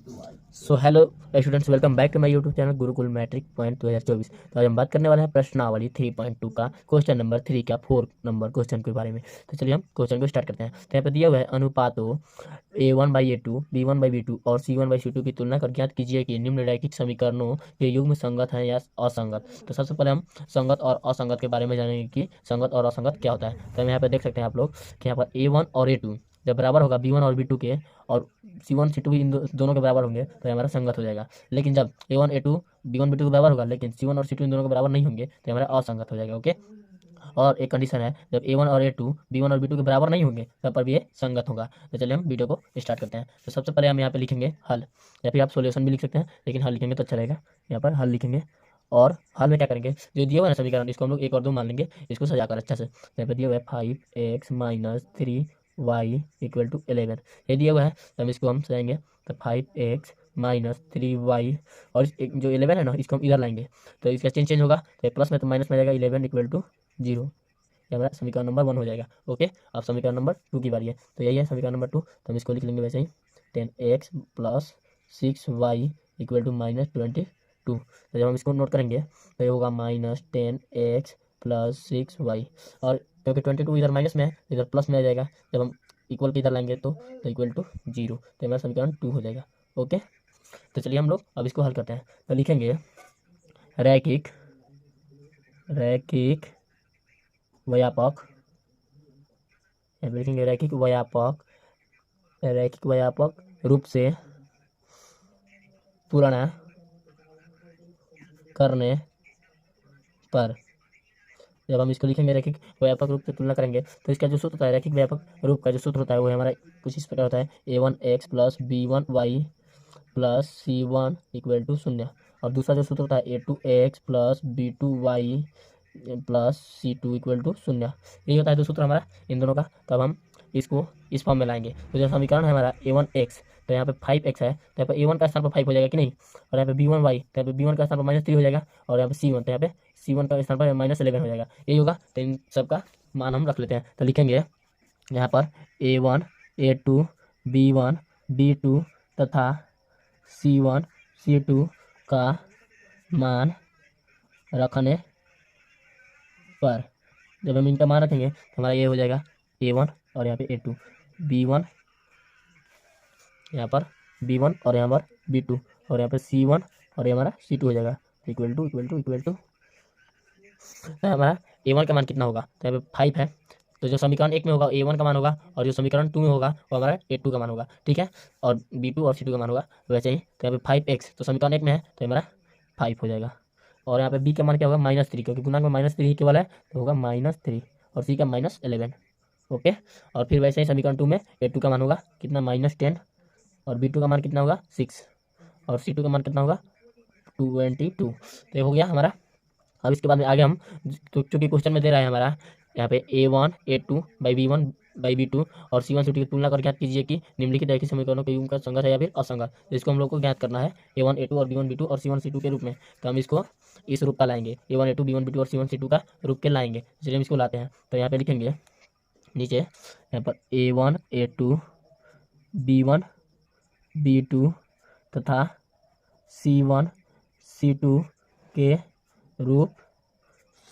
So hello students, welcome back to my YouTube channel Gurukul matric point 2024। तो आज हम बात करने वाले हैं प्रश्नावली 3.2 का क्वेश्चन नंबर 3 का 4 नंबर क्वेश्चन के बारे में। तो चलिए हम क्वेश्चन को स्टार्ट करते हैं। तो यहाँ पे दिया हुआ है अनुपातों A1/A2, B1/B2 और C1/C2 की तुलना कर ज्ञात कीजिए कि निम्नलिखित समीकरणों के युग्म संगत हैं या असंगत। तो सबसे पहले हम संगत और असंगत के बारे में जानेंगे कि संगत और असंगत क्या होता है। तो हम यहाँ पे देख सकते हैं आप लोग कि यहाँ पर A1 और A2 जब बराबर होगा B1 और B2 के, और C1 C2 भी इन दोनों के बराबर होंगे तो हमारा संगत हो जाएगा। लेकिन जब A1 A2 B1 B2 के बराबर होगा लेकिन C1 और C2 इन दोनों के बराबर नहीं होंगे तो हमारा असंगत हो जाएगा। ओके। और एक कंडीशन है, जब A1 और A2 B1 और B2 के बराबर नहीं होंगे तब पर भी ये संगत होगा। तो चलिए हम वीडियो को स्टार्ट करते हैं। तो सबसे पहले हम यहाँ पे लिखेंगे हल, या फिर आप सोल्यूशन भी लिख सकते हैं, लेकिन हल लिखेंगे तो अच्छा रहेगा। यहाँ पर हल लिखेंगे और हल में क्या करेंगे, जो दिया हुआ है ना समीकरण, इसको हम लोग 1 और 2 मान लेंगे, इसको सजाकर अच्छा से। यहाँ पे दिया हुआ है 5x - 3y = 11, ये दिया हुआ है। तो हम इसको हम सजाएंगे तो 5x - 3y, और जो 11 है ना इसको हम इधर लाएंगे तो इसका चेंज होगा, तो प्लस में तो माइनस में आ जाएगा, 11 = 0। ये हमारा समीकरण नंबर 1 हो जाएगा। ओके, अब समीकरण नंबर 2 की बारी है। तो यही है समीकरण नंबर 2, तो हम इसको लिख लेंगे वैसे ही, 10x + 6y = -22। तो जब हम इसको नोट करेंगे तो ये होगा -10x + 6y, और क्योंकि 22 इधर माइनस में है इधर प्लस में आ जाएगा, जब हम इक्वल के इधर लाएंगे तो = 0। तो हमारा समीकरण 2 हो जाएगा। ओके, तो चलिए हम लोग अब इसको हल करते हैं। तो लिखेंगे रैखिक रैखिक व्यापक, लिखेंगे रैखिक व्यापक रूप से तुलना करने पर, जब हम इसको लिखेंगे रैखिक व्यापक रूप से तुलना करेंगे तो इसका जो सूत्र होता है, रैखिक व्यापक रूप का जो सूत्र होता है वो हमारा कुछ इस प्रकार होता है, A1x + B1y + C1 = 0। और दूसरा जो सूत्र होता है A2x + B2y + C2 = 0। यही होता है जो सूत्र हमारा इन दोनों का। तब हम इसको इस फॉर्म में लाएंगे। तो जो समीकरण है हमारा A1x, तो यहाँ पे 5x है तो यहाँ पे A1 का स्थान पर 5 हो जाएगा कि नहीं, और यहाँ पे B1y तो यहाँ पे B1 का स्थान पर -3 हो जाएगा, और यहाँ पे C1 तो यहाँ पे C1 का स्थान पर -11 हो जाएगा। यही होगा, तो इन सब का मान हम रख लेते हैं। तो लिखेंगे यहाँ पर A1 A2 B1 B2 तथा C1 C2 का मान रखने पर, जब हम इनका मान रखेंगे तो हमारा ये हो जाएगा A1 और यहाँ पे A2, B1 यहाँ पर B1 और यहाँ पर B2, और यहाँ पे C1 और ये हमारा C2 हो जाएगा, इक्वल टू हमारा A1 का मान कितना होगा, तो यहाँ पे 5 है, तो जो समीकरण 1 में होगा A1 का मान होगा, और जो समीकरण 2 में होगा वो हमारा A2 का मान होगा। ठीक है, और B2 और C2 का मान होगा वैसे ही। तो यहाँ पे 5x तो समीकरण 1 में है तो हमारा 5 हो जाएगा, और यहाँ पे B का मान क्या होगा -3, क्योंकि गुणांक में -3 केवल है तो होगा -3, और C का -11। ओके, और फिर वैसे ही समीकरण 2 में A2 का मान होगा कितना, -10, और B2 का मान कितना होगा 6, और C2 का मान कितना होगा 22। तो ये हो गया हमारा। अब इसके बाद में आगे हम, तो चूंकि क्वेश्चन में दे रहा है हमारा यहाँ पे A1 A2/B1/B2 और C1 C2 की तुलना करके ज्ञात कीजिए कि निम्नलिखित रैखिक समीकरणों के युग्म का संगत है या फिर असंगत। तो इसको हम लोग को ज्ञात करना है A1 A2 और B1 B2 और C1 C2 के रूप में। तो हम इसको इस रूप का लाएंगे, A1 A2 B1 B2 और C1 C2 का रूप के लाएंगे। चलिए हम इसको लाते हैं। तो यहाँ पे लिखेंगे नीचे यहाँ पर A1 A2 B1 B2 तथा C1 C2 के रूप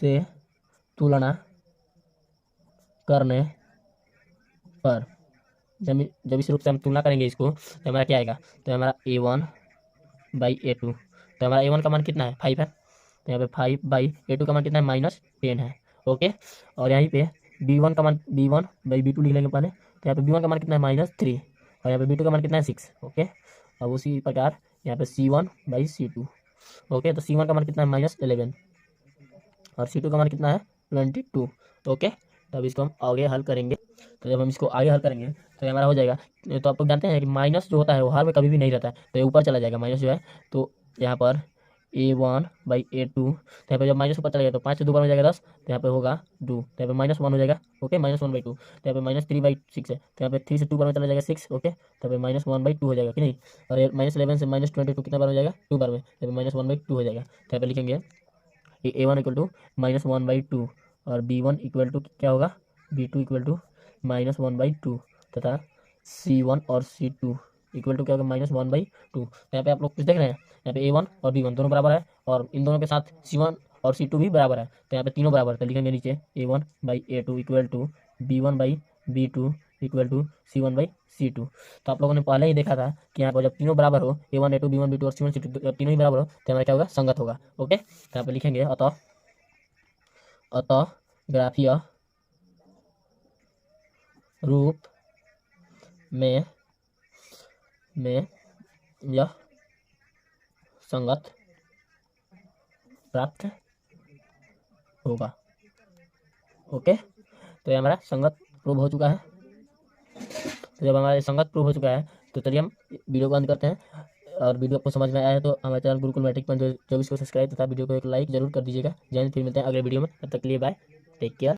से तुलना करने पर, जब इस रूप से हम तुलना करेंगे इसको तो हमारा क्या आएगा, तो हमारा A1/A2, तो हमारा A1 का मान कितना है 5 है, तो यहाँ पे 5/A2 का मान कितना है -10 है। ओके, और यहीं पे B1 का मान B1/B2 लिख लेंगे पहले, तो यहाँ पे B1 का मान कितना है -3, और यहाँ पे B2 का मान कितना है 6। ओके, अब उसी प्रकार यहाँ पे C1/C2। ओके, तो C1 का मान कितना है -11, और C2 का मान कितना है 22। ओके, तब इसको हम आगे हल करेंगे। तो जब हम इसको आगे हल करेंगे तो ये हमारा हो जाएगा। तो आप लोग जानते हैं कि माइनस जो होता है वो हर में कभी भी नहीं रहता है, तो ये ऊपर चला जाएगा माइनस जो है। तो यहाँ पर A1/A2, तो यहाँ पे जब माइनस ऊपर चला जाएगा तो 5 से 2 बार हो जाएगा 10, तो यहाँ पे होगा 2, तो यहाँ पे -1 हो जाएगा। ओके, -1/2, तो यहाँ पे -3/6 है, तो यहाँ पे 3 से 2 बार में चला जाएगा 6। ओके, तो यहाँ पे -1/2 हो जाएगा कि नहीं, और -11 से -22 कितना बार हो जाएगा 2 बार में, तो यहाँ पे -1/2 हो जाएगा। तो यहाँ पे लिखेंगे A1 = -1/2 और B1 = क्या होगा, B2 = -1/2 तथा C1 और C2 इक्वल टू क्या होगा -1/2। यहाँ पे आप लोग कुछ देख रहे हैं, यहाँ पे A1 और B1 दोनों बराबर है और इन दोनों के साथ C1 और C2 भी बराबर है, तो यहाँ पे तीनों बराबर है, तो लिखेंगे नीचे A1/A2 equal to B1/B2 equal to C1/C2। तो आप लोगों ने पहले ही देखा था कि यहाँ पर जब तीनों बराबर हो A1 A2 B1 B2 और C1 C2 जब तीनों ही बराबर हो तो हमारा क्या होगा, संगत होगा। ओके, तो यहाँ पे लिखेंगे अतः ग्राफीय रूप में यह संगत प्राप्त होगा। ओके, तो ये हमारा संगत प्रूव हो चुका है। तो जब हमारा संगत प्रूव हो चुका है तो चलिए हम वीडियो को बंद करते हैं। और वीडियो आपको समझ में आया है तो हमारे चैनल गुरुकुल मैट्रिक पर जो इसको सब्सक्राइब तथा वीडियो को एक लाइक जरूर कर दीजिएगा। जय हिंद, फिर मिलते हैं अगले वीडियो में, तब तक के लिए बाय, टेक केयर।